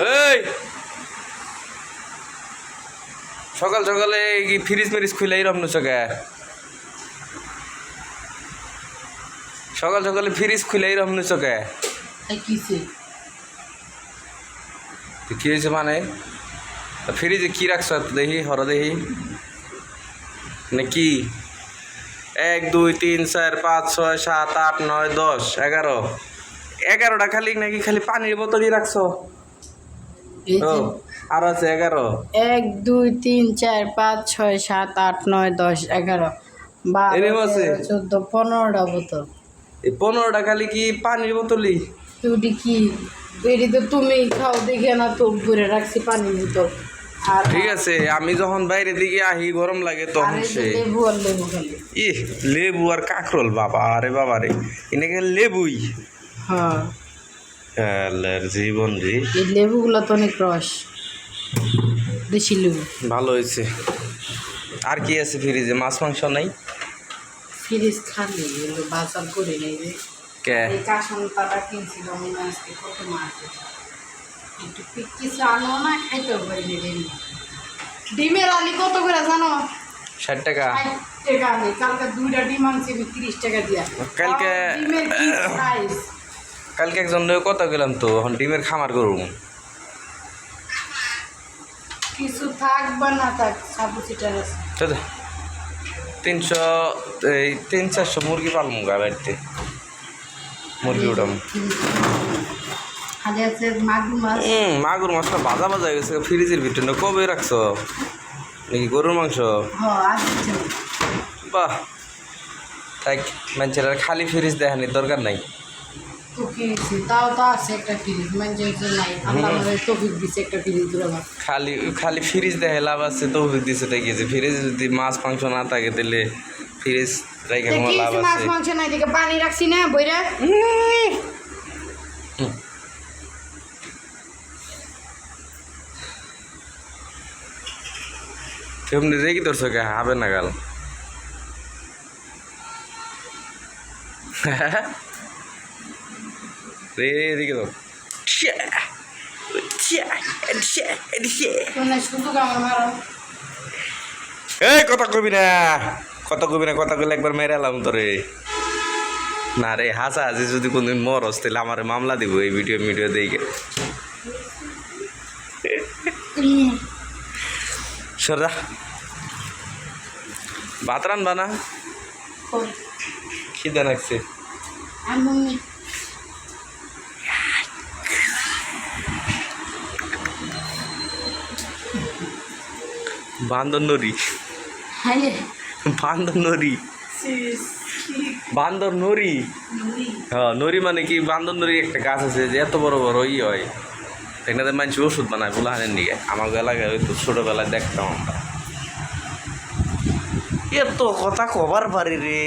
এই সকাল সকালে কি ফ্রিজ মিরিজ খুলে এরম চোখে সকাল সকালে ফ্রিজ খুলে এরম চোখে কি হয়েছে মানে ফ্রিজে কি রাখছো দেখি হর দেখি নাকি 1 2 3 4 5 6 7 8 9 10 11 11টা খালি নাকি খালি পানির বোতলই রাখছো আর আছে 11 1 2 3 4 5 6 7 8 9 10 11 12 14 15টা বোতল এই 15টা খালি কি পানির বোতলই তুই কি এটি তো তুমি খাও দেখে না তো ভরে রাখছি পানির বোতল আর ঠিক আছে আমি যখন বাইরে দিকে আহি গরম লাগে তখন সে লেবু আর লেবু খালি লেবু আর কাকরোল বাবা রে এনেকে লেবুই হ্যাঁ জীবন রে এই লেবুগুলো তো অনেক রস দেশি লেবু ভালো হয়েছে আর কি আছে ফ্রিজে মাছ মাংস নাই ফ্রিজ খালি বাজার করে নেই রে কে এই কাঁচা কিনছিলাম আজকে কত মাছ একটু কিছু আনো না খাইতে পারি ডিমের আলি কত করে জানো 60 টাকা 60 টাকা আলি কালকে 2টা ডিম আনছি 30 টাকা দিয়া কালকে ডিমের কি প্রাইস কালকে একজন লোক কত গেলাম তো এখন ডিমের খামার করুম কিছু থাকবা না থাক সাবু সিটার আছে 300-400 মুরগি পালমু গা বাড়িতে মুরগি উঠাম খালি আছে মাগুর মাছ মাগুর মাছটা ভাজা ভাজা হয়ে গেছে ফ্রিজের ভিতরে কবে রাখছো নাকি গরুর মাংস আচ্ছা বাহ তাই মানুষের আর খালি ফ্রিজ দেখানি দরকার নাই তোকে তাও তো আছে একটা ফ্রিজ মানুষের নাই আল্লাহ আমাদের তৌফিক দিছে একটা ফ্রিজ দুরাবার খালি ফ্রিজ দেখে লাভ আছে তৌফিক দিছে তাই গেছে ফ্রিজ যদি মাছ মাংস না থাকে তাহলে ফ্রিজ রেখে কোনো লাভ মাছ আছে মাংস নাই দিকে পানি রাখছি না বইরা তেমনি রেখে তোর চোখে হবে না গাল রে রেখে তোর সুযোগ আমার মারো এই কথা কবি না কথা কইলে একবার মেরে এলাম তোরে না রে হাসা হাসি যদি কোনদিন মরস তাহলে আমার মামলা দিব এই ভিডিও দেখে সরদা ভাত রানবা না খিদে লাগছে বান্দর নরি হ্যাঁ নরি মানে কি বান্দর নরি একটা গাছ আছে যে এত বড় বড় হয় এখানে মানুষ ওষুধ বানায় বলে হানের নিয়ে আমার এলাকায় হয়তো ছোটোবেলায় দেখতাম আমরা এত কথা কবার পারি রে